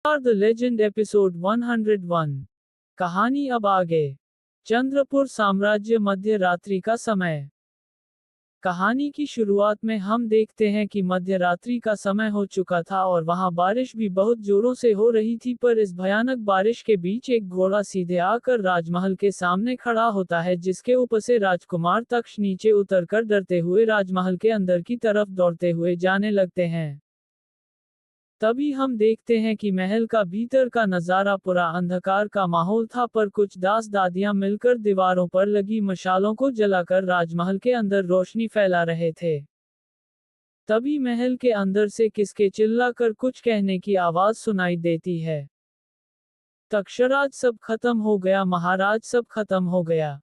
The legend episode 101। कहानी अब आगे। चंद्रपुर साम्राज्य, मध्य रात्रि का समय। कहानी की शुरुआत में हम देखते हैं कि मध्य रात्रि का समय हो चुका था और वहां बारिश भी बहुत जोरों से हो रही थी। पर इस भयानक बारिश के बीच एक घोड़ा सीधे आकर राजमहल के सामने खड़ा होता है, जिसके ऊपर से राजकुमार तक्ष नीचे उतरकर डरते हुए राजमहल के अंदर की तरफ दौड़ते हुए जाने लगते हैं। तभी हम देखते हैं कि महल का भीतर का नजारा पूरा अंधकार का माहौल था, पर कुछ दास दादियां मिलकर दीवारों पर लगी मशालों को जलाकर राजमहल के अंदर रोशनी फैला रहे थे। तभी महल के अंदर से किसके चिल्लाकर कुछ कहने की आवाज सुनाई देती है। तक्षराज, सब खत्म हो गया महाराज, सब खत्म हो गया।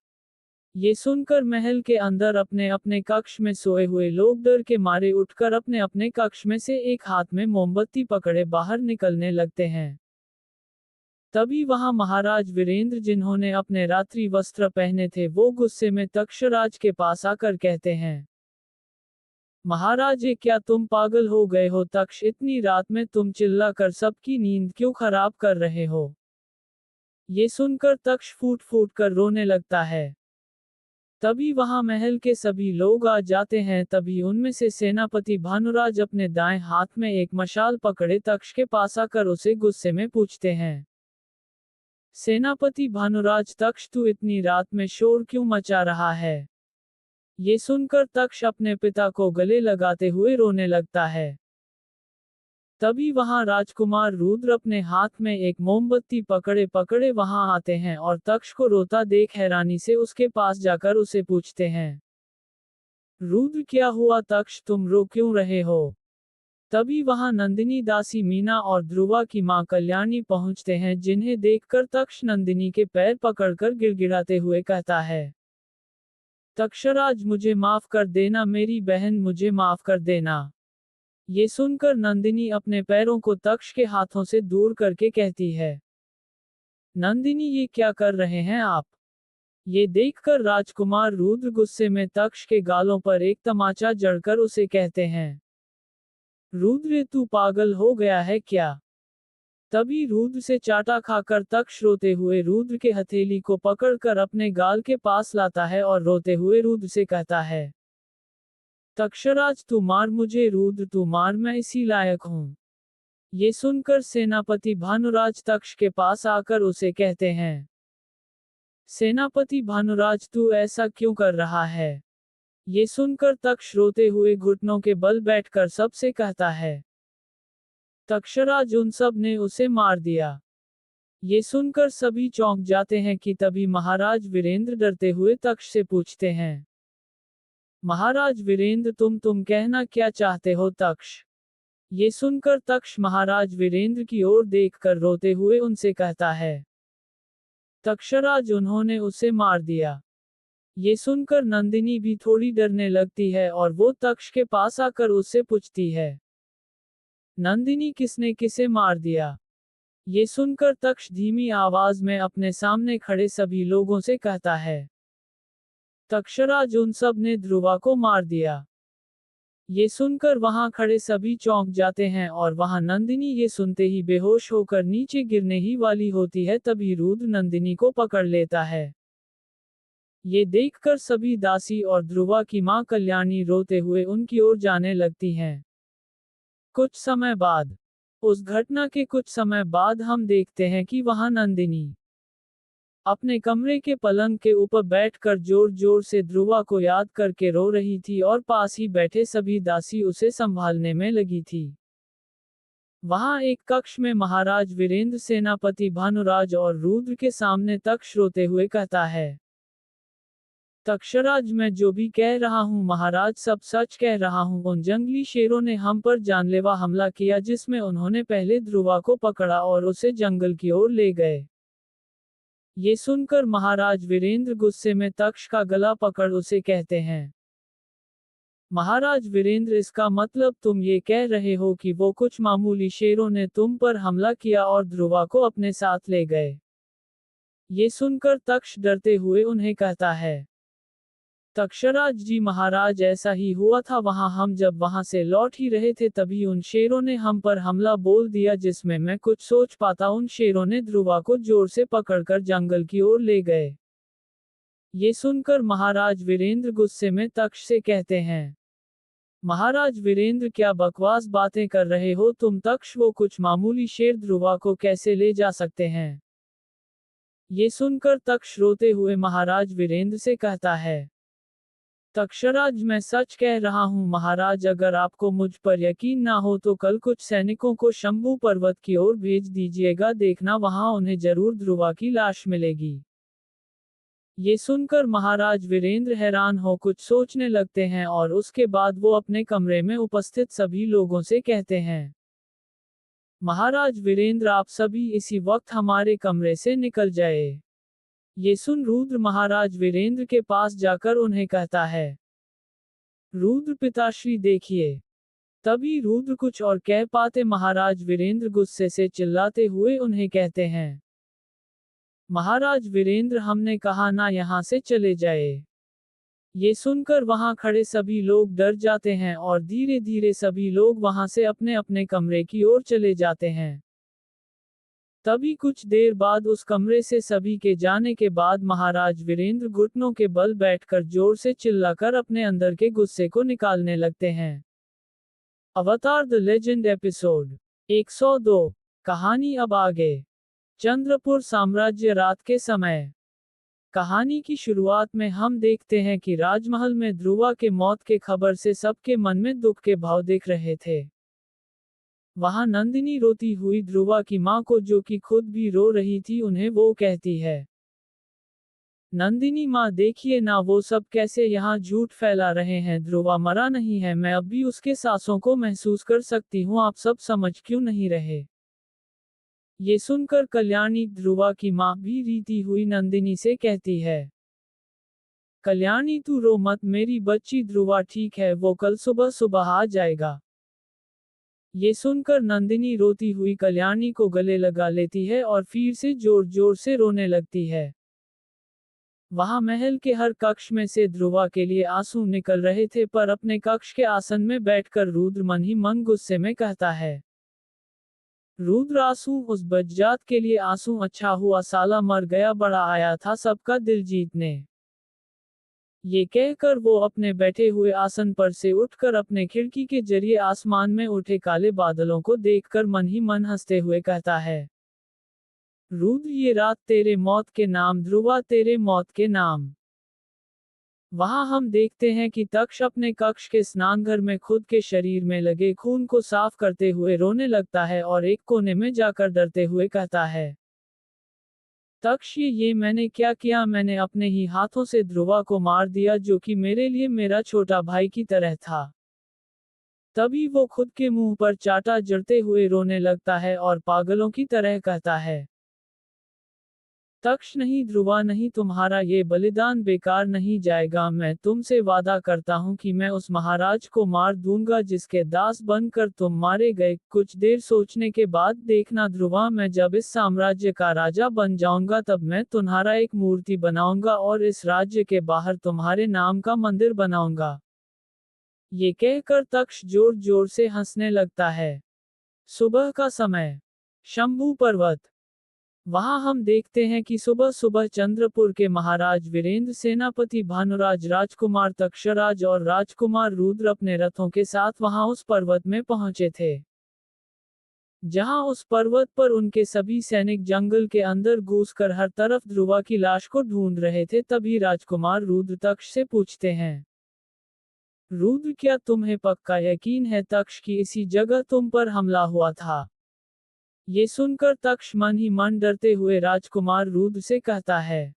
ये सुनकर महल के अंदर अपने अपने कक्ष में सोए हुए लोग डर के मारे उठकर अपने अपने कक्ष में से एक हाथ में मोमबत्ती पकड़े बाहर निकलने लगते हैं। तभी वहां महाराज वीरेंद्र, जिन्होंने अपने रात्रि वस्त्र पहने थे, वो गुस्से में तक्षराज के पास आकर कहते हैं, महाराज, ये क्या तुम पागल हो गए हो? तक्ष, इतनी रात में तुम चिल्लाकर सबकी नींद क्यों खराब कर रहे हो? ये सुनकर तक्ष फूट फूट कर रोने लगता है। तभी वहां महल के सभी लोग आ जाते हैं। तभी उनमें से सेनापति भानुराज अपने दाएं हाथ में एक मशाल पकड़े तक्ष के पास आकर उसे गुस्से में पूछते हैं, सेनापति भानुराज, तक्ष, तू इतनी रात में शोर क्यों मचा रहा है? ये सुनकर तक्ष अपने पिता को गले लगाते हुए रोने लगता है। तभी वहां राजकुमार रुद्र अपने हाथ में एक मोमबत्ती पकड़े पकड़े वहां आते हैं और तक्ष को रोता देख हैरानी से उसके पास जाकर उसे पूछते हैं, रुद्र, क्या हुआ तक्ष, तुम रो क्यों रहे हो? तभी वहां नंदिनी, दासी मीना और ध्रुवा की मां कल्याणी पहुंचते हैं, जिन्हें देखकर तक्ष नंदिनी के पैर पकड़कर गिड़गिड़ाते हुए कहता है, तक्षराज, मुझे माफ कर देना, मेरी बहन, मुझे माफ कर देना। ये सुनकर नंदिनी अपने पैरों को तक्ष के हाथों से दूर करके कहती है, नंदिनी, ये क्या कर रहे हैं आप? ये देखकर राजकुमार रुद्र गुस्से में तक्ष के गालों पर एक तमाचा जड़कर उसे कहते हैं, रुद्र, तू पागल हो गया है क्या? तभी रुद्र से चाटा खाकर तक्ष रोते हुए रुद्र के हथेली को पकड़कर अपने गाल के पास लाता है और रोते हुए रुद्र से कहता है, तक्षराज, तू मार मुझे, रुद्र तू मार, मैं इसी लायक हूं। ये सुनकर सेनापति भानुराज तक्ष के पास आकर उसे कहते हैं, सेनापति भानुराज, तू ऐसा क्यों कर रहा है? ये सुनकर तक्ष रोते हुए घुटनों के बल बैठकर सबसे कहता है, तक्षराज, उन सब ने उसे मार दिया। ये सुनकर सभी चौंक जाते हैं कि तभी महाराज वीरेंद्र डरते हुए तक्ष से पूछते हैं, महाराज वीरेंद्र, तुम कहना क्या चाहते हो? तक्ष ये सुनकर तक्ष महाराज वीरेंद्र की ओर देखकर रोते हुए उनसे कहता है, तक्षराज, उन्होंने उसे मार दिया। ये सुनकर नंदिनी भी थोड़ी डरने लगती है और वो तक्ष के पास आकर उससे पूछती है, नंदिनी, किसने किसे मार दिया? ये सुनकर तक्ष धीमी आवाज में अपने सामने खड़े सभी लोगों से कहता है, तक्षराज, उन सब ने ध्रुवा को मार दिया। ये सुनकर वहां खड़े सभी चौंक जाते हैं और वहां नंदिनी ये सुनते ही बेहोश होकर नीचे गिरने ही वाली होती है। तभी रुद्र नंदिनी को पकड़ लेता है। ये देखकर सभी दासी और ध्रुवा की मां कल्याणी रोते हुए उनकी ओर जाने लगती हैं। कुछ समय बाद, उस घटना के कुछ समय बाद हम देखते हैं कि वहां नंदिनी अपने कमरे के पलंग के ऊपर बैठकर जोर जोर से ध्रुवा को याद करके रो रही थी और पास ही बैठे सभी दासी उसे संभालने में लगी थी। वहां एक कक्ष में महाराज वीरेंद्र सेनापति भानुराज और रुद्र के सामने तक्ष रोते हुए कहता है, तक्षराज, मैं जो भी कह रहा हूँ महाराज, सब सच कह रहा हूँ। उन जंगली शेरों ने हम पर जानलेवा हमला किया, जिसमें उन्होंने पहले ध्रुवा को पकड़ा और उसे जंगल की ओर ले गए। ये सुनकर महाराज वीरेंद्र गुस्से में तक्ष का गला पकड़ उसे कहते हैं, महाराज वीरेंद्र, इसका मतलब तुम ये कह रहे हो कि वो कुछ मामूली शेरों ने तुम पर हमला किया और ध्रुवा को अपने साथ ले गए? ये सुनकर तक्ष डरते हुए उन्हें कहता है, तक्षराज जी महाराज, ऐसा ही हुआ था। हम जब वहां से लौट ही रहे थे तभी उन शेरों ने हम पर हमला बोल दिया। जिसमें मैं कुछ सोच पाता उन शेरों ने ध्रुवा को जोर से पकड़कर जंगल की ओर ले गए। ये सुनकर महाराज वीरेंद्र गुस्से में तक्ष से कहते हैं, महाराज वीरेंद्र, क्या बकवास बातें कर रहे हो तुम? तक्ष, वो कुछ मामूली शेर ध्रुवा को कैसे ले जा सकते हैं? ये सुनकर तक्ष रोते हुए महाराज वीरेंद्र से कहता है, तक्षराज, मैं सच कह रहा हूँ महाराज। अगर आपको मुझ पर यकीन ना हो तो कल कुछ सैनिकों को शंभू पर्वत की ओर भेज दीजिएगा। देखना, वहां उन्हें जरूर ध्रुवा की लाश मिलेगी। ये सुनकर महाराज वीरेंद्र हैरान हो कुछ सोचने लगते हैं और उसके बाद वो अपने कमरे में उपस्थित सभी लोगों से कहते हैं, महाराज वीरेंद्र, आप सभी इसी वक्त हमारे कमरे से निकल जाए। ये सुन रुद्र महाराज वीरेंद्र के पास जाकर उन्हें कहता है, रुद्र पिताश्री देखिए। तभी रुद्र कुछ और कह पाते महाराज वीरेंद्र गुस्से से चिल्लाते हुए उन्हें कहते हैं, महाराज वीरेंद्र, हमने कहा ना, यहाँ से चले जाए। ये सुनकर वहां खड़े सभी लोग डर जाते हैं और धीरे धीरे सभी लोग वहां से अपने अपने कमरे की ओर चले जाते हैं। तभी कुछ देर बाद उस कमरे से सभी के जाने के बाद महाराज वीरेंद्र घुटनों के बल बैठकर जोर से चिल्लाकर अपने अंदर के गुस्से को निकालने लगते हैं। अवतार द लेजेंड एपिसोड 102। कहानी अब आगे। चंद्रपुर साम्राज्य। रात के समय। कहानी की शुरुआत में हम देखते हैं कि राजमहल में ध्रुवा के मौत के खबर से सबके मन में दुख के भाव दिख रहे थे। वहां नंदिनी रोती हुई ध्रुवा की मां को, जो कि खुद भी रो रही थी, उन्हें वो कहती है, नंदिनी मां, देखिए ना, वो सब कैसे यहाँ झूठ फैला रहे हैं। ध्रुवा मरा नहीं है, मैं अब भी उसके सांसों को महसूस कर सकती हूँ। आप सब समझ क्यों नहीं रहे? ये सुनकर कल्याणी, ध्रुवा की मां, भी रीती हुई नंदिनी से कहती है, कल्याणी, तू रो मत मेरी बच्ची, ध्रुवा ठीक है, वो कल सुबह सुबह आ जाएगा। ये सुनकर नंदिनी रोती हुई कल्याणी को गले लगा लेती है और फिर से जोर जोर से रोने लगती है। वहां महल के हर कक्ष में से ध्रुवा के लिए आंसू निकल रहे थे, पर अपने कक्ष के आसन में बैठकर रुद्र मन ही मन गुस्से में कहता है, रुद्र, आंसू उस बज्जात के लिए आंसू, अच्छा हुआ साला मर गया, बड़ा आया था सबका दिल जीतने। ये कहकर वो अपने बैठे हुए आसन पर से उठकर अपने खिड़की के जरिए आसमान में उठे काले बादलों को देखकर मन ही मन हंसते हुए कहता है, रुद्र, ये रात तेरे मौत के नाम, ध्रुवा तेरे मौत के नाम। वहां हम देखते हैं कि तक्ष अपने कक्ष के स्नानघर में खुद के शरीर में लगे खून को साफ करते हुए रोने लगता है और एक कोने में जाकर डरते हुए कहता है, तक्ष, ये मैंने क्या किया? मैंने अपने ही हाथों से ध्रुवा को मार दिया, जो कि मेरे लिए मेरा छोटा भाई की तरह था। तभी वो खुद के मुंह पर चाटा जड़ते हुए रोने लगता है और पागलों की तरह कहता है, तक्ष नहीं, ध्रुवा नहीं, तुम्हारा ये बलिदान बेकार नहीं जाएगा। मैं तुमसे वादा करता हूँ कि मैं उस महाराज को मार दूंगा जिसके दास बनकर तुम मारे गए। कुछ देर सोचने के बाद देखना ध्रुवा, मैं जब इस साम्राज्य का राजा बन जाऊंगा तब मैं तुम्हारा एक मूर्ति बनाऊंगा और इस राज्य के बाहर तुम्हारे नाम का मंदिर बनाऊंगा। ये कहकर तक्ष जोर जोर से हंसने लगता है। सुबह का समय। शंभू पर्वत। वहां हम देखते हैं कि सुबह सुबह चंद्रपुर के महाराज वीरेंद्र, सेनापति भानुराज, राजकुमार तक्षराज और राजकुमार रुद्र अपने रथों के साथ वहां उस पर्वत में पहुंचे थे। जहां उस पर्वत पर उनके सभी सैनिक जंगल के अंदर घुसकर हर तरफ ध्रुवा की लाश को ढूंढ रहे थे। तभी राजकुमार रुद्र तक्ष से पूछते हैं, रुद्र, क्या तुम्हें पक्का यकीन है तक्ष की इसी जगह तुम पर हमला हुआ था? ये सुनकर तक्ष मन ही मन डरते हुए राजकुमार रुद्र से कहता है,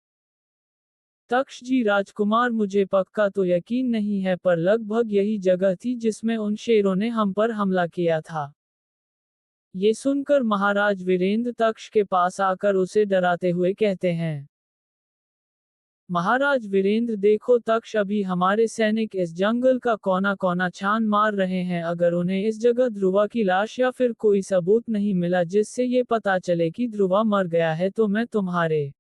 तक्ष जी, राजकुमार, मुझे पक्का तो यकीन नहीं है, पर लगभग यही जगह थी जिसमें उन शेरों ने हम पर हमला किया था। ये सुनकर महाराज वीरेंद्र तक्ष के पास आकर उसे डराते हुए कहते हैं, महाराज वीरेंद्र, देखो, तक्ष अभी हमारे सैनिक इस जंगल का कोना कोना छान मार रहे हैं। अगर उन्हें इस जगह ध्रुवा की लाश या फिर कोई सबूत नहीं मिला जिससे ये पता चले कि ध्रुवा मर गया है, तो मैं तुम्हारे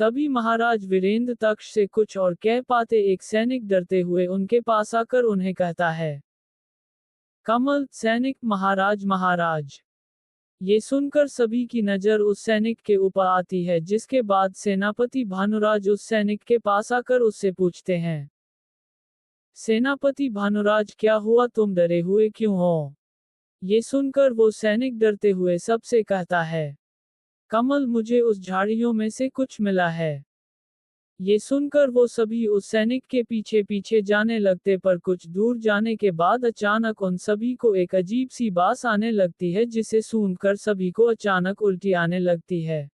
तभी महाराज वीरेंद्र तक्ष से कुछ और कह पाते एक सैनिक डरते हुए उनके पास आकर उन्हें कहता है। कमल सैनिक महाराज महाराज। ये सुनकर सभी की नजर उस सैनिक के ऊपर आती है, जिसके बाद सेनापति भानुराज उस सैनिक के पास आकर उससे पूछते हैं। सेनापति भानुराज क्या हुआ, तुम डरे हुए क्यों हो? ये सुनकर वो सैनिक डरते हुए सबसे कहता है। कमल मुझे उस झाड़ियों में से कुछ मिला है। ये सुनकर वो सभी उस सैनिक के पीछे पीछे जाने लगते, पर कुछ दूर जाने के बाद अचानक उन सभी को एक अजीब सी बास आने लगती है, जिसे सूंघकर सभी को अचानक उल्टी आने लगती है।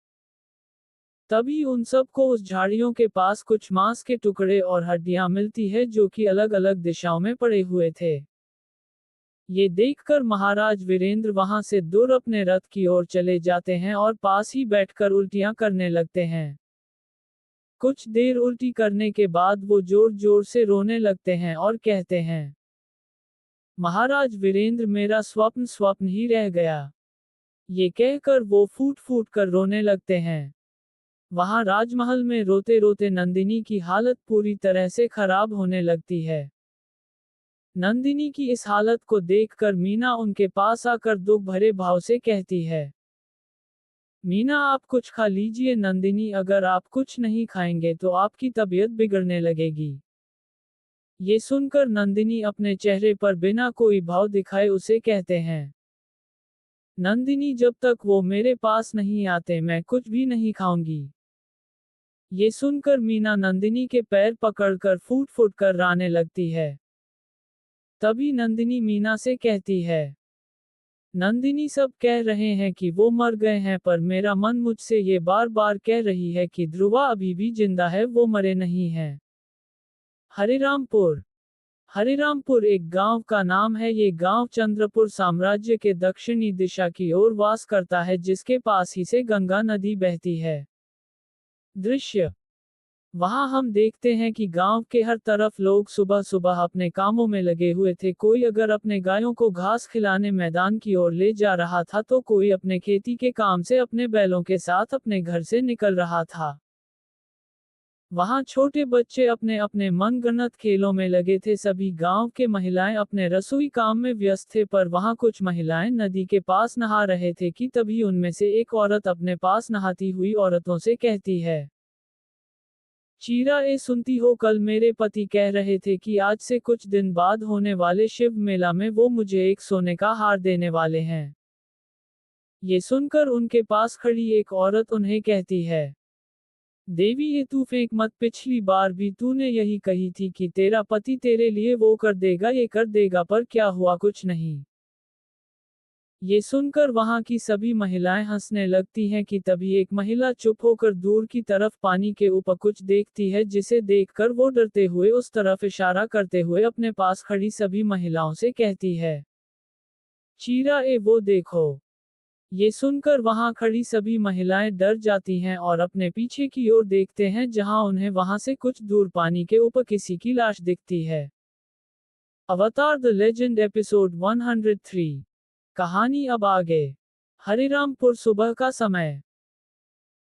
तभी उन सब को उस झाड़ियों के पास कुछ मांस के टुकड़े और हड्डियां मिलती है, जो कि अलग अलग दिशाओं में पड़े हुए थे। ये देखकर महाराज वीरेंद्र वहां से दूर अपने रथ की ओर चले जाते हैं और पास ही बैठकर उल्टियां करने लगते हैं। कुछ देर उल्टी करने के बाद वो जोर जोर से रोने लगते हैं और कहते हैं, महाराज वीरेंद्र मेरा स्वप्न स्वप्न ही रह गया। ये कहकर वो फूट फूट कर रोने लगते हैं। वहां राजमहल में रोते रोते नंदिनी की हालत पूरी तरह से खराब होने लगती है। नंदिनी की इस हालत को देखकर मीना उनके पास आकर दुख भरे भाव से कहती है। मीना आप कुछ खा लीजिए नंदिनी, अगर आप कुछ नहीं खाएंगे तो आपकी तबीयत बिगड़ने लगेगी। ये सुनकर नंदिनी अपने चेहरे पर बिना कोई भाव दिखाए उसे कहते हैं। नंदिनी जब तक वो मेरे पास नहीं आते मैं कुछ भी नहीं खाऊंगी। ये सुनकर मीना नंदिनी के पैर पकड़कर फूट फूट कर रोने लगती है। तभी नंदिनी मीना से कहती है। नंदिनी सब कह रहे हैं कि वो मर गए हैं, पर मेरा मन मुझसे ये बार बार कह रही है कि ध्रुवा अभी भी जिंदा है, वो मरे नहीं हैं। हरिरामपुर। हरिरामपुर एक गांव का नाम है। ये गांव चंद्रपुर साम्राज्य के दक्षिणी दिशा की ओर वास करता है, जिसके पास ही से गंगा नदी बहती है। दृश्य। वहां हम देखते हैं कि गांव के हर तरफ लोग सुबह सुबह अपने कामों में लगे हुए थे। कोई अगर अपने गायों को घास खिलाने मैदान की ओर ले जा रहा था, तो कोई अपने खेती के काम से अपने बैलों के साथ अपने घर से निकल रहा था। वहां छोटे बच्चे अपने अपने मनगढ़ंत खेलों में लगे थे। सभी गांव के महिलाएं अपने रसोई काम में व्यस्त थे, पर वहां कुछ महिलाएं नदी के पास नहा रहे थे कि तभी उनमें से एक औरत अपने पास नहाती हुई औरतों से कहती है। चीरा ए सुनती हो, कल मेरे पति कह रहे थे कि आज से कुछ दिन बाद होने वाले शिव मेला में वो मुझे एक सोने का हार देने वाले हैं। ये सुनकर उनके पास खड़ी एक औरत उन्हें कहती है। देवी ये तू फेंक मत, पिछली बार भी तूने यही कही थी कि तेरा पति तेरे लिए वो कर देगा ये कर देगा, पर क्या हुआ, कुछ नहीं। ये सुनकर वहां की सभी महिलाएं हंसने लगती हैं कि तभी एक महिला चुप होकर दूर की तरफ पानी के ऊपर कुछ देखती है, जिसे देखकर वो डरते हुए उस तरफ इशारा करते हुए अपने पास खड़ी सभी महिलाओं से कहती है। चीरा ए वो देखो। ये सुनकर वहां खड़ी सभी महिलाएं डर जाती हैं और अपने पीछे की ओर देखते हैं, जहां उन्हें वहां से कुछ दूर पानी के ऊपर किसी की लाश दिखती है। अवतार द लेजेंड एपिसोड 103। कहानी अब आगे। हरिरामपुर सुबह का समय।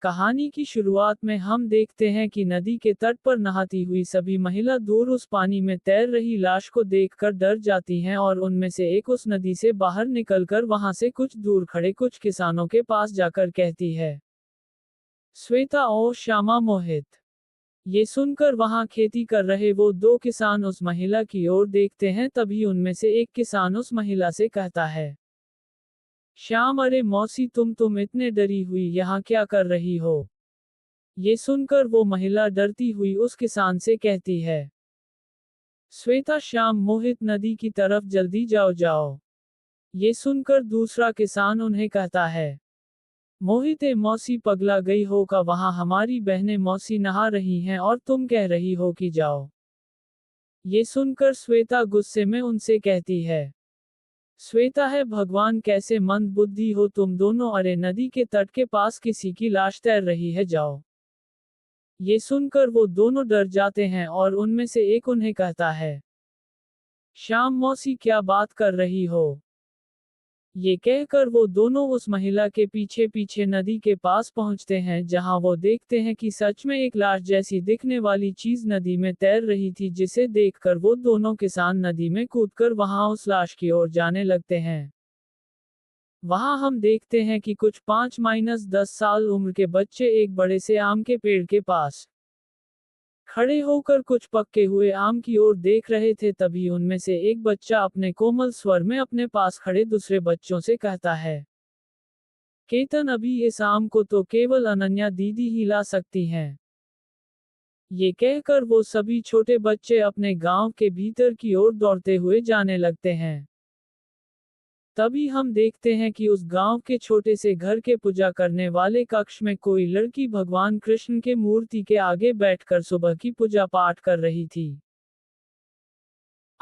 कहानी की शुरुआत में हम देखते हैं कि नदी के तट पर नहाती हुई सभी महिला दूर उस पानी में तैर रही लाश को देखकर डर जाती हैं और उनमें से एक उस नदी से बाहर निकलकर वहां से कुछ दूर खड़े कुछ किसानों के पास जाकर कहती है। श्वेता और श्यामा मोहित। ये सुनकर वहां खेती कर रहे वो दो किसान उस महिला की ओर देखते हैं, तभी उनमें से एक किसान उस महिला से कहता है। श्याम अरे मौसी तुम इतने डरी हुई यहाँ क्या कर रही हो? ये सुनकर वो महिला डरती हुई उस किसान से कहती है। श्वेता श्याम मोहित नदी की तरफ जल्दी जाओ जाओ। ये सुनकर दूसरा किसान उन्हें कहता है। मोहित ए मौसी पगला गई हो का, वहां हमारी बहनें मौसी नहा रही हैं और तुम कह रही हो कि जाओ। ये सुनकर श्वेता गुस्से में उनसे कहती है। श्वेता है भगवान कैसे मंद बुद्धि हो तुम दोनों, अरे नदी के तट के पास किसी की लाश तैर रही है, जाओ। ये सुनकर वो दोनों डर जाते हैं और उनमें से एक उन्हें कहता है। श्याम मौसी क्या बात कर रही हो? ये कहकर वो दोनों उस महिला के पीछे पीछे नदी के पास पहुंचते हैं, जहां वो देखते हैं कि सच में एक लाश जैसी दिखने वाली चीज नदी में तैर रही थी, जिसे देखकर वो दोनों किसान नदी में कूदकर वहां उस लाश की ओर जाने लगते हैं। वहां हम देखते हैं कि कुछ 5-10 साल उम्र के बच्चे एक बड़े से आम के पेड़ के पास खड़े होकर कुछ पके हुए आम की ओर देख रहे थे। तभी उनमें से एक बच्चा अपने कोमल स्वर में अपने पास खड़े दूसरे बच्चों से कहता है, केतन, अभी इस आम को तो केवल अनन्या दीदी ही ला सकती हैं। ये कहकर वो सभी छोटे बच्चे अपने गांव के भीतर की ओर दौड़ते हुए जाने लगते हैं। तभी हम देखते हैं कि उस गांव के छोटे से घर के पूजा करने वाले कक्ष में कोई लड़की भगवान कृष्ण के मूर्ति के आगे बैठकर सुबह की पूजा पाठ कर रही थी।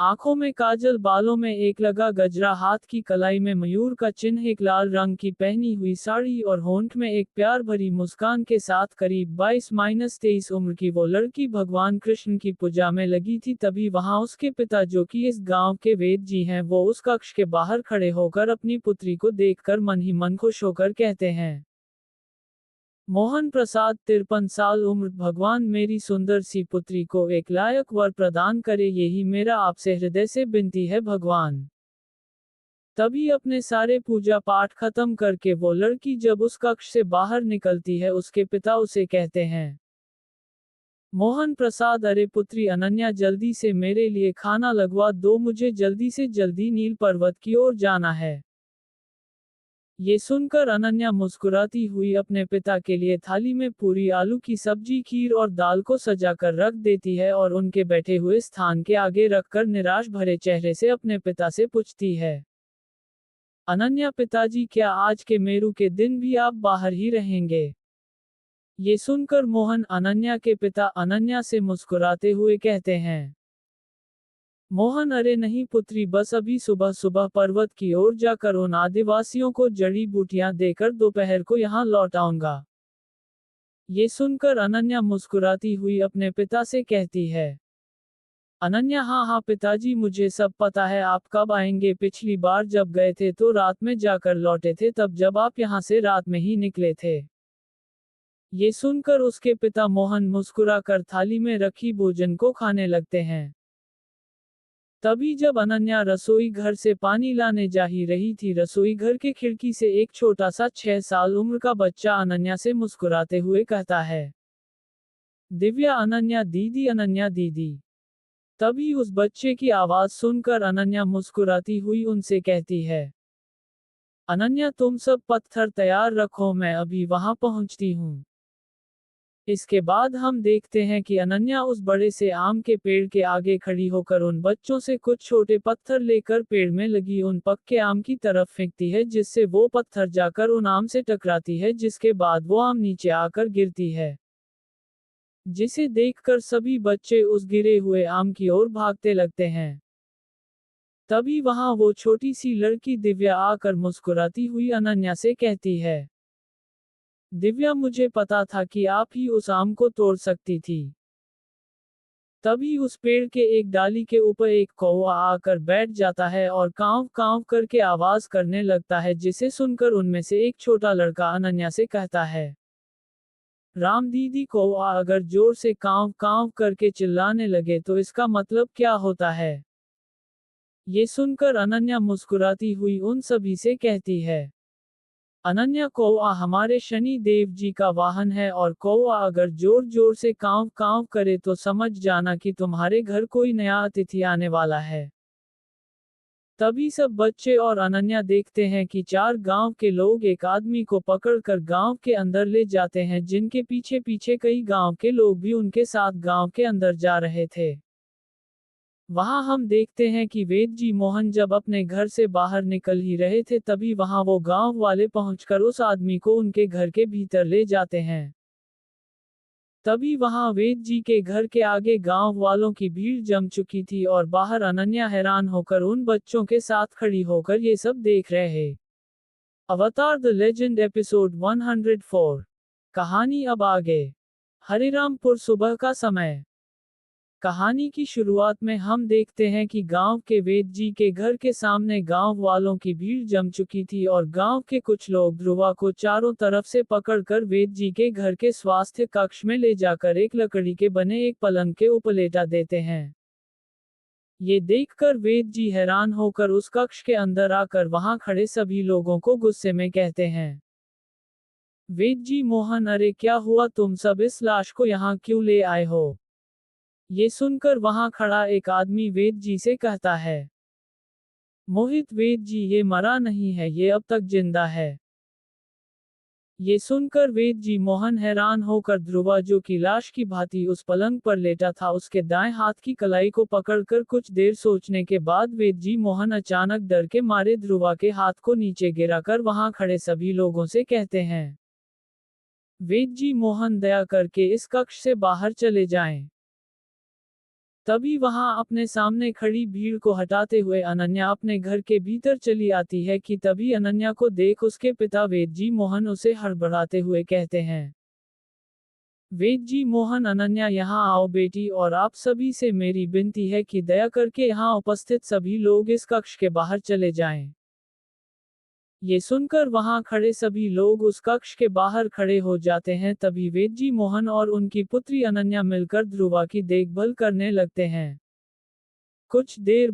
आंखों में काजल, बालों में एक लगा गजरा, हाथ की कलाई में मयूर का चिन्ह, एक लाल रंग की पहनी हुई साड़ी और होंठ में एक प्यार भरी मुस्कान के साथ करीब 22-23 उम्र की वो लड़की भगवान कृष्ण की पूजा में लगी थी। तभी वहां उसके पिता, जो कि इस गांव के वेद जी हैं, वो उस कक्ष के बाहर खड़े होकर अपनी पुत्री को देखकर मन ही मन खुश होकर कहते हैं, मोहन प्रसाद, 53 साल उम्र, भगवान मेरी सुंदर सी पुत्री को एक लायक वर प्रदान करे, यही मेरा आपसे हृदय से विनती है भगवान। तभी अपने सारे पूजा पाठ खत्म करके वो लड़की जब उस कक्ष से बाहर निकलती है, उसके पिता उसे कहते हैं, मोहन प्रसाद, अरे पुत्री अनन्या, जल्दी से मेरे लिए खाना लगवा दो, मुझे जल्दी से जल्दी नील पर्वत की ओर जाना है। ये सुनकर अनन्या मुस्कुराती हुई अपने पिता के लिए थाली में पूरी, आलू की सब्जी, खीर और दाल को सजाकर रख देती है और उनके बैठे हुए स्थान के आगे रखकर निराश भरे चेहरे से अपने पिता से पूछती है, अनन्या पिताजी, क्या आज के मेरू के दिन भी आप बाहर ही रहेंगे? ये सुनकर मोहन, अनन्या के पिता, अनन्या से मुस्कुराते हुए कहते हैं, मोहन, अरे नहीं पुत्री, बस अभी सुबह सुबह पर्वत की ओर जाकर उन आदिवासियों को जड़ी बूटियां देकर दोपहर को यहाँ लौट आऊंगा। ये सुनकर अनन्या मुस्कुराती हुई अपने पिता से कहती है, अनन्या, हाँ हाँ पिताजी, मुझे सब पता है, आप कब आएंगे? पिछली बार जब गए थे तो रात में जाकर लौटे थे, तब जब आप यहाँ से रात में ही निकले थे। ये सुनकर उसके पिता मोहन मुस्कुराकर थाली में रखी भोजन को खाने लगते हैं। तभी जब अनन्या रसोई घर से पानी लाने जा ही रही थी, रसोई घर के खिड़की से एक छोटा सा 6 साल उम्र का बच्चा अनन्या से मुस्कुराते हुए कहता है, दिव्या, अनन्या दीदी, अनन्या दीदी। तभी उस बच्चे की आवाज सुनकर अनन्या मुस्कुराती हुई उनसे कहती है, अनन्या, तुम सब पत्थर तैयार रखो, मैं अभी वहां पहुंचती हूँ। इसके बाद हम देखते हैं कि अनन्या उस बड़े से आम के पेड़ के आगे खड़ी होकर उन बच्चों से कुछ छोटे पत्थर लेकर पेड़ में लगी उन पक्के आम की तरफ फेंकती है, जिससे वो पत्थर जाकर उन आम से टकराती है, जिसके बाद वो आम नीचे आकर गिरती है, जिसे देखकर सभी बच्चे उस गिरे हुए आम की ओर भागते लगते हैं। तभी वहां वो छोटी सी लड़की दिव्या आकर मुस्कुराती हुई अनन्या से कहती है, दिव्या, मुझे पता था कि आप ही उस आम को तोड़ सकती थी। तभी उस पेड़ के एक डाली के ऊपर एक कौवा आकर बैठ जाता है और कांव कांव करके आवाज करने लगता है, जिसे सुनकर उनमें से एक छोटा लड़का अनन्या से कहता है, राम दीदी, कौवा अगर जोर से कांव कांव करके चिल्लाने लगे तो इसका मतलब क्या होता है? ये सुनकर अनन्या मुस्कुराती हुई उन सभी से कहती है, अनन्या, कौआ हमारे शनि देव जी का वाहन है और कौआ अगर जोर जोर से कांव कांव करे तो समझ जाना कि तुम्हारे घर कोई नया अतिथि आने वाला है। तभी सब बच्चे और अनन्या देखते हैं कि 4 गांव के लोग एक आदमी को पकड़कर गांव के अंदर ले जाते हैं, जिनके पीछे पीछे कई गांव के लोग भी उनके साथ गांव के अंदर जा रहे थे। वहां हम देखते हैं कि वेद जी मोहन जब अपने घर से बाहर निकल ही रहे थे, तभी वहां वो गांव वाले पहुंचकर उस आदमी को उनके घर के भीतर ले जाते हैं। तभी वहां वेद जी के घर के आगे गांव वालों की भीड़ जम चुकी थी और बाहर अनन्या हैरान होकर उन बच्चों के साथ खड़ी होकर ये सब देख रहे। अवतार द लेजेंड एपिसोड 104। कहानी अब आगे। हरिरामपुर, सुबह का समय। कहानी की शुरुआत में हम देखते हैं कि गांव के वेद जी के घर के सामने गांव वालों की भीड़ जम चुकी थी और गांव के कुछ लोग ध्रुवा को चारों तरफ से पकड़कर वेद जी के घर के स्वास्थ्य कक्ष में ले जाकर एक लकड़ी के बने एक पलंग के ऊपर लेटा देते हैं। ये देखकर वेद जी हैरान होकर उस कक्ष के अंदर आकर वहां खड़े सभी लोगों को गुस्से में कहते हैं, वेद जी मोहन, अरे क्या हुआ, तुम सब इस लाश को यहाँ क्यों ले आए हो? ये सुनकर वहां खड़ा एक आदमी वेद जी से कहता है, मोहित वेद जी, ये मरा नहीं है, ये अब तक जिंदा है। ये सुनकर वेद जी मोहन हैरान होकर ध्रुवा, जो कि लाश की भांति उस पलंग पर लेटा था, उसके दाएं हाथ की कलाई को पकड़कर कुछ देर सोचने के बाद वेद जी मोहन अचानक डर के मारे ध्रुवा के हाथ को नीचे गिराकर वहां खड़े सभी लोगों से कहते हैं, वेद जी मोहन, दया करके इस कक्ष से बाहर चले जाएं। तभी वहां अपने सामने खड़ी भीड़ को हटाते हुए अनन्या अपने घर के भीतर चली आती है कि तभी अनन्या को देख उसके पिता वेद जी मोहन उसे हड़बड़ाते हुए कहते हैं, वेद जी मोहन, अनन्या यहाँ आओ बेटी, और आप सभी से मेरी विनती है कि दया करके यहाँ उपस्थित सभी लोग इस कक्ष के बाहर चले जाएं। ये सुनकर वहां खड़े सभी लोग उस कक्ष के बाहर खड़े हो जाते हैं। तभी वेद जी मोहन और उनकी पुत्री अनन्या मिलकर ध्रुवा की देखभाल करने लगते हैं। कुछ देर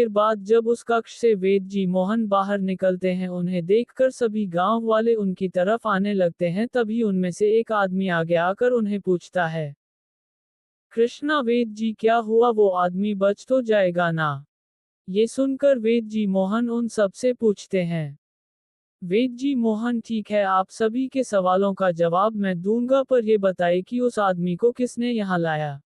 बाद जब उस कक्ष से वेद जी मोहन बाहर निकलते हैं, उन्हें देखकर सभी गांव वाले उनकी तरफ आने लगते हैं। तभी उनमें से एक आदमी आगे आकर उन्हें पूछता है, कृष्णा, वेद जी क्या हुआ, वो आदमी बच तो जाएगा ना? ये सुनकर वेद जी मोहन उन सब से पूछते हैं, वेद जी मोहन, ठीक है, आप सभी के सवालों का जवाब मैं दूंगा, पर ये बताइए कि उस आदमी को किसने यहाँ लाया?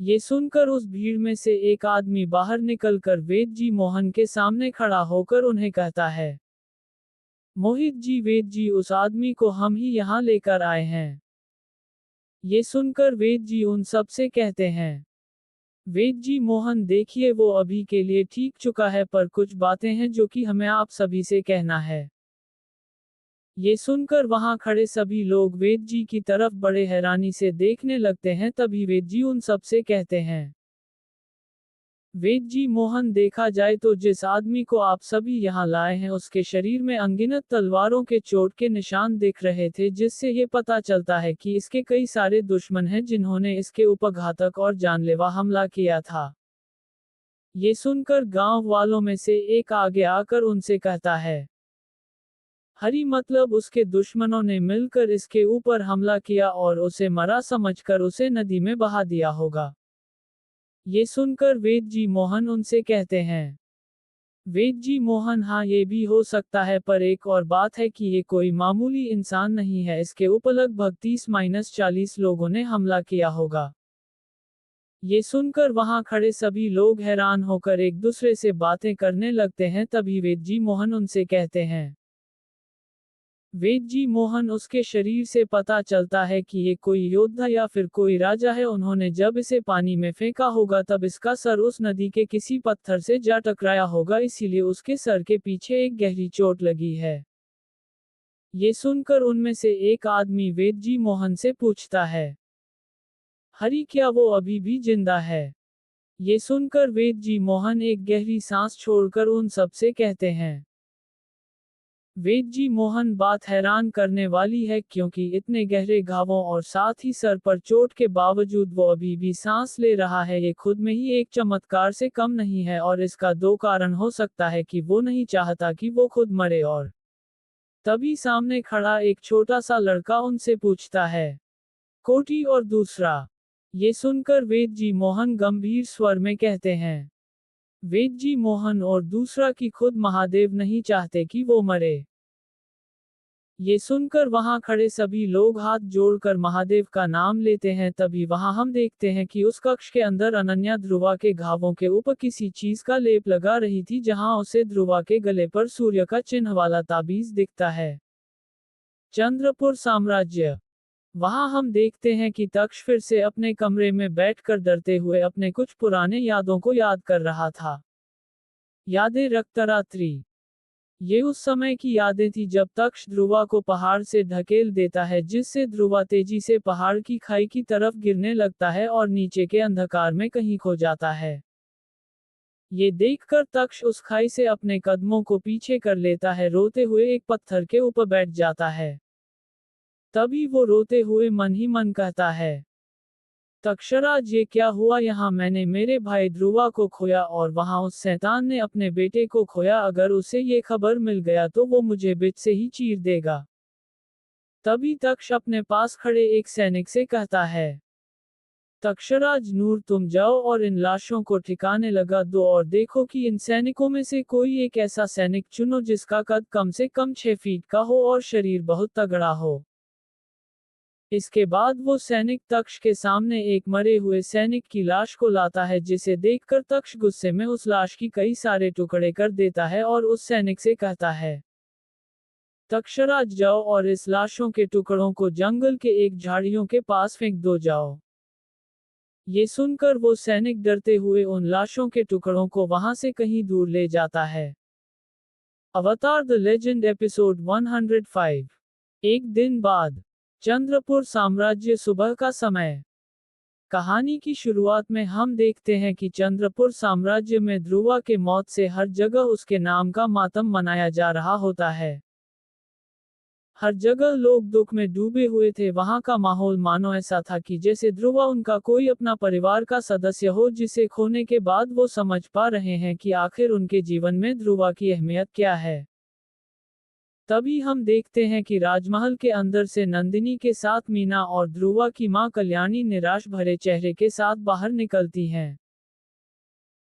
ये सुनकर उस भीड़ में से एक आदमी बाहर निकलकर वेद जी मोहन के सामने खड़ा होकर उन्हें कहता है, मोहित जी, वेद जी, उस आदमी को हम ही यहाँ लेकर आए हैं। ये सुनकर वेद जी उन सब से कहते हैं, वेद जी मोहन, देखिए, वो अभी के लिए ठीक चुका है, पर कुछ बातें हैं जो कि हमें आप सभी से कहना है। ये सुनकर वहां खड़े सभी लोग वेद जी की तरफ बड़े हैरानी से देखने लगते हैं। तभी वेद जी उन सब से कहते हैं, वेद जी मोहन, देखा जाए तो जिस आदमी को आप सभी यहाँ लाए हैं, उसके शरीर में अनगिनत तलवारों के चोट के निशान दिख रहे थे, जिससे ये पता चलता है कि इसके कई सारे दुश्मन हैं जिन्होंने इसके ऊपर घातक और जानलेवा हमला किया था। ये सुनकर गांव वालों में से एक आगे आकर उनसे कहता है, हरी, मतलब उसके दुश्मनों ने मिलकर इसके ऊपर हमला किया और उसे मरा समझकर उसे नदी में बहा दिया होगा। ये सुनकर वेद जी मोहन उनसे कहते हैं, वेद जी मोहन, हाँ, ये भी हो सकता है, पर एक और बात है कि ये कोई मामूली इंसान नहीं है, इसके ऊपर लगभग 30-40 लोगों ने हमला किया होगा। ये सुनकर वहां खड़े सभी लोग हैरान होकर एक दूसरे से बातें करने लगते हैं। तभी वेद जी मोहन उनसे कहते हैं, वेद जी मोहन, उसके शरीर से पता चलता है कि ये कोई योद्धा या फिर कोई राजा है। उन्होंने जब इसे पानी में फेंका होगा तब इसका सर उस नदी के किसी पत्थर से जा टकराया होगा, इसीलिए उसके सर के पीछे एक गहरी चोट लगी है। ये सुनकर उनमें से एक आदमी वेद जी मोहन से पूछता है, हरी, क्या वो अभी भी जिंदा है? ये सुनकर वेद जी मोहन एक गहरी सांस छोड़कर उन सब से कहते हैं, वेद जी मोहन, बात हैरान करने वाली है, क्योंकि इतने गहरे घावों और साथ ही सर पर चोट के बावजूद वो अभी भी सांस ले रहा है। ये खुद में ही एक चमत्कार से कम नहीं है, और इसका दो कारण हो सकता है कि वो नहीं चाहता कि वो खुद मरे। और तभी सामने खड़ा एक छोटा सा लड़का उनसे पूछता है, कोटी और दूसरा? ये सुनकर वेद जी मोहन गंभीर स्वर में कहते हैं, वेद जी मोहन, और दूसरा कि खुद महादेव नहीं चाहते कि वो मरे। ये सुनकर वहां खड़े सभी लोग हाथ जोड़कर महादेव का नाम लेते हैं। तभी वहां हम देखते हैं कि उस कक्ष के अंदर अनन्या ध्रुवा के घावों के ऊपर किसी चीज का लेप लगा रही थी, जहां उसे ध्रुवा के गले पर सूर्य का चिन्ह वाला ताबीज दिखता है। चंद्रपुर साम्राज्य। वहां हम देखते हैं कि तक्ष फिर से अपने कमरे में बैठकर डरते हुए अपने कुछ पुराने यादों को याद कर रहा था। यादें रक्तरात्रि। ये उस समय की यादें थी जब तक्ष ध्रुवा को पहाड़ से ढकेल देता है, जिससे ध्रुवा तेजी से पहाड़ की खाई की तरफ गिरने लगता है और नीचे के अंधकार में कहीं खो जाता है। ये देखकर तक्ष उस खाई से अपने कदमों को पीछे कर लेता है, रोते हुए एक पत्थर के ऊपर बैठ जाता है। तभी वो रोते हुए मन ही मन कहता है, तक्षराज, ये क्या हुआ यहाँ? मैंने मेरे भाई ध्रुवा को खोया और वहां उस शैतान ने अपने बेटे को खोया। अगर उसे ये खबर मिल गया तो वो मुझे बीच से ही चीर देगा। तभी तक्ष अपने पास खड़े एक सैनिक से कहता है, तक्षराज नूर, तुम जाओ और इन लाशों को ठिकाने लगा दो और देखो कि इन सैनिकों में से कोई एक ऐसा सैनिक चुनो जिसका कद कम से कम 6 फीट का हो और शरीर बहुत तगड़ा हो। इसके बाद वो सैनिक तक्ष के सामने एक मरे हुए सैनिक की लाश को लाता है, जिसे देखकर तक्ष गुस्से में उस लाश की कई सारे टुकड़े कर देता है और उस सैनिक से कहता है, तक्षराज, जाओ और इस लाशों के टुकड़ों को जंगल के एक झाड़ियों के पास फेंक दो जाओ। ये सुनकर वो सैनिक डरते हुए उन लाशों के टुकड़ों को वहां से कहीं दूर ले जाता है। अवतार द लेजेंड एपिसोड 105। एक दिन बाद, चंद्रपुर साम्राज्य, सुबह का समय। कहानी की शुरुआत में हम देखते हैं कि चंद्रपुर साम्राज्य में ध्रुवा के मौत से हर जगह उसके नाम का मातम मनाया जा रहा होता है। हर जगह लोग दुख में डूबे हुए थे। वहां का माहौल मानो ऐसा था कि जैसे ध्रुवा उनका कोई अपना परिवार का सदस्य हो, जिसे खोने के बाद वो समझ पा रहे हैं कि आखिर उनके जीवन में ध्रुवा की अहमियत क्या है। तभी हम देखते हैं कि राजमहल के अंदर से नंदिनी के साथ मीना और ध्रुवा की मां कल्याणी निराश भरे चेहरे के साथ बाहर निकलती हैं।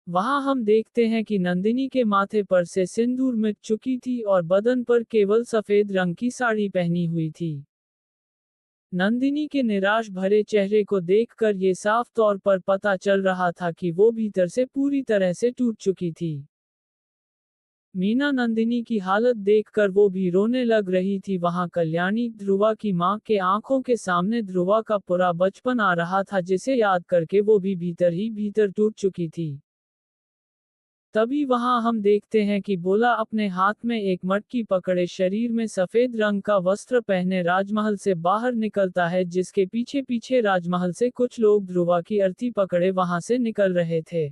वहां हम देखते हैं कि नंदिनी के माथे पर से सिंदूर मिट चुकी थी और बदन पर केवल सफेद रंग की साड़ी पहनी हुई थी। नंदिनी के निराश भरे चेहरे को देखकर ये साफ तौर पर पता चल रहा था कि वो भीतर से पूरी तरह से टूट चुकी थी। मीना नंदिनी की हालत देखकर वो भी रोने लग रही थी। वहां कल्याणी, ध्रुवा की मां के आंखों के सामने ध्रुवा का पूरा बचपन आ रहा था, जिसे याद करके वो भी भीतर ही भीतर टूट चुकी थी। तभी वहां हम देखते हैं कि भोला अपने हाथ में एक मटकी पकड़े, शरीर में सफेद रंग का वस्त्र पहने राजमहल से बाहर निकलता है, जिसके पीछे पीछे राजमहल से कुछ लोग ध्रुवा की अर्थी पकड़े वहां से निकल रहे थे।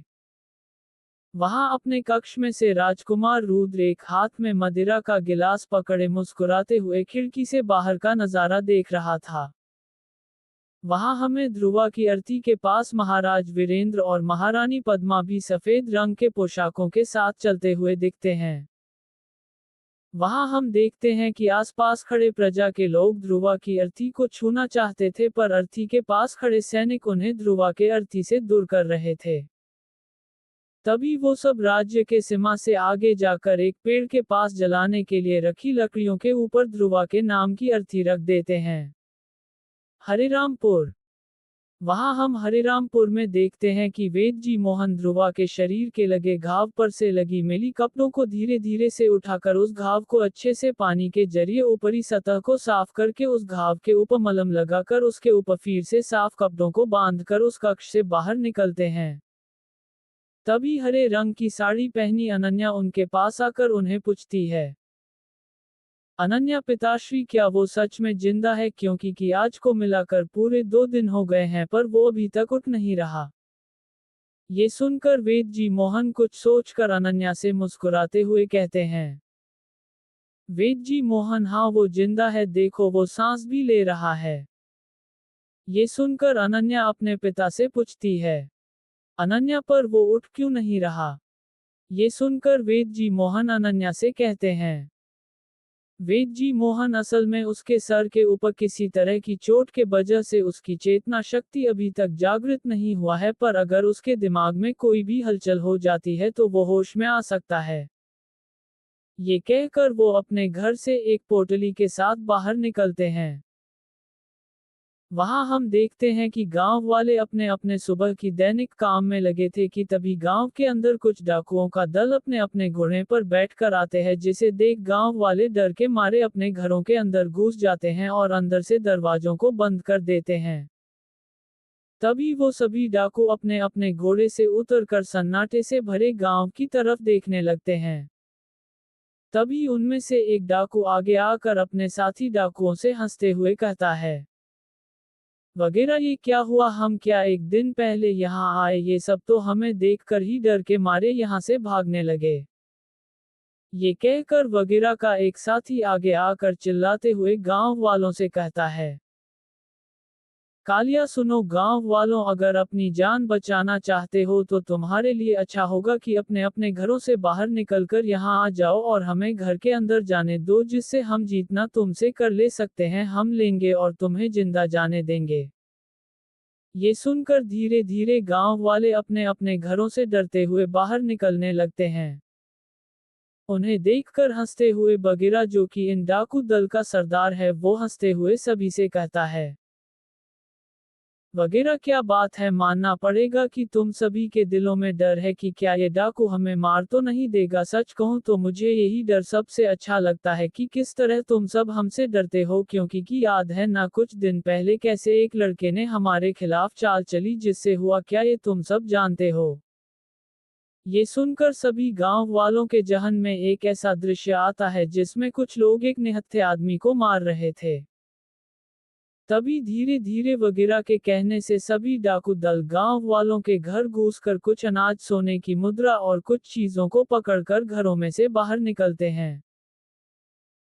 वहां अपने कक्ष में से राजकुमार रुद्र एक हाथ में मदिरा का गिलास पकड़े मुस्कुराते हुए खिड़की से बाहर का नजारा देख रहा था। वहां हमें ध्रुवा की अर्थी के पास महाराज वीरेंद्र और महारानी पद्मा भी सफेद रंग के पोशाकों के साथ चलते हुए दिखते हैं। वहां हम देखते हैं कि आसपास खड़े प्रजा के लोग ध्रुवा की अर्थी को छूना चाहते थे, पर अर्थी के पास खड़े सैनिक उन्हें ध्रुवा के अर्थी से दूर कर रहे थे। तभी वो सब राज्य के सीमा से आगे जाकर एक पेड़ के पास जलाने के लिए रखी लकड़ियों के ऊपर ध्रुवा के नाम की अर्थी रख देते हैं। हरिरामपुर। वहां हम हरिरामपुर में देखते हैं कि वेद जी मोहन ध्रुवा के शरीर के लगे घाव पर से लगी मैली कपड़ों को धीरे धीरे से उठाकर उस घाव को अच्छे से पानी के जरिए ऊपरी सतह को साफ करके उस घाव के ऊपर मलम लगाकर उसके ऊपर फिर से साफ कपड़ों को बांधकर उस कक्ष से बाहर निकलते हैं। तभी हरे रंग की साड़ी पहनी अनन्या उनके पास आकर उन्हें पूछती है, अनन्या पिताश्री, क्या वो सच में जिंदा है? क्योंकि कि आज को मिलाकर पूरे 2 दिन हो गए हैं पर वो अभी तक उठ नहीं रहा। ये सुनकर वेद जी मोहन कुछ सोचकर अनन्या से मुस्कुराते हुए कहते हैं, वेद जी मोहन, हाँ वो जिंदा है, देखो वो सांस भी ले रहा है। ये सुनकर अनन्या अपने पिता से पूछती है, अनन्या, पर वो उठ क्यों नहीं रहा? ये सुनकर वेद जी मोहन अनन्या से कहते हैं, वेद जी मोहन, असल में उसके सर के ऊपर किसी तरह की चोट के वजह से उसकी चेतना शक्ति अभी तक जागृत नहीं हुआ है, पर अगर उसके दिमाग में कोई भी हलचल हो जाती है तो वो होश में आ सकता है। ये कहकर वो अपने घर से एक पोटली के साथ बाहर निकलते हैं। वहां हम देखते हैं कि गांव वाले अपने अपने सुबह की दैनिक काम में लगे थे कि तभी गांव के अंदर कुछ डाकुओं का दल अपने अपने घोड़े पर बैठकर आते हैं, जिसे देख गांव वाले डर के मारे अपने घरों के अंदर घुस जाते हैं और अंदर से दरवाजों को बंद कर देते हैं। तभी वो सभी डाकू अपने अपने घोड़े से उतरकर सन्नाटे से भरे गांव की तरफ देखने लगते हैं। तभी उनमें से एक डाकू आगे आकर अपने साथी डाकुओं से हंसते हुए कहता है, वगैरह ये क्या हुआ, हम क्या एक दिन पहले यहाँ आए, ये सब तो हमें देखकर ही डर के मारे यहाँ से भागने लगे। ये कहकर वगैरह का एक साथी आगे आकर चिल्लाते हुए गांव वालों से कहता है, कालिया सुनो गांव वालों, अगर अपनी जान बचाना चाहते हो तो तुम्हारे लिए अच्छा होगा कि अपने अपने घरों से बाहर निकलकर यहाँ आ जाओ और हमें घर के अंदर जाने दो, जिससे हम जितना तुमसे कर ले सकते हैं हम लेंगे और तुम्हें जिंदा जाने देंगे। ये सुनकर धीरे धीरे गांव वाले अपने अपने घरों से डरते हुए बाहर निकलने लगते हैं। उन्हें देखकर हंसते हुए बगीरा, जो कि इन डाकू दल का सरदार है, वो हंसते हुए सभी से कहता है, वगैरह क्या बात है, मानना पड़ेगा कि तुम सभी के दिलों में डर है कि क्या ये डाकू हमें मार तो नहीं देगा। सच कहूं तो मुझे यही डर सबसे अच्छा लगता है कि किस तरह तुम सब हमसे डरते हो, क्योंकि कि याद है ना कुछ दिन पहले कैसे एक लड़के ने हमारे खिलाफ चाल चली, जिससे हुआ क्या ये तुम सब जानते हो। ये सुनकर सभी गांव वालों के जहन में एक ऐसा दृश्य आता है जिसमें कुछ लोग एक निहत्थे आदमी को मार रहे थे। तभी धीरे धीरे वगैरह के कहने से सभी डाकू दल गांव वालों के घर घुसकर कुछ अनाज, सोने की मुद्रा और कुछ चीजों को पकड़कर घरों में से बाहर निकलते हैं।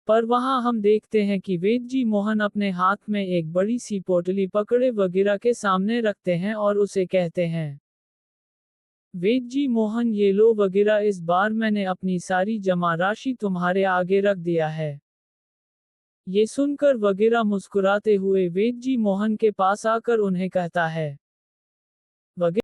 पर वहां हम देखते हैं कि वेदजी मोहन अपने हाथ में एक बड़ी सी पोटली पकड़े वगैरह के सामने रखते हैं और उसे कहते हैं, वेदजी मोहन ये लो वगैरह, इस बार मैंने अपनी सारी जमा राशि तुम्हारे आगे रख दिया है। ये सुनकर वगैरह मुस्कुराते हुए वेदजी मोहन के पास आकर उन्हें कहता है, वगैरह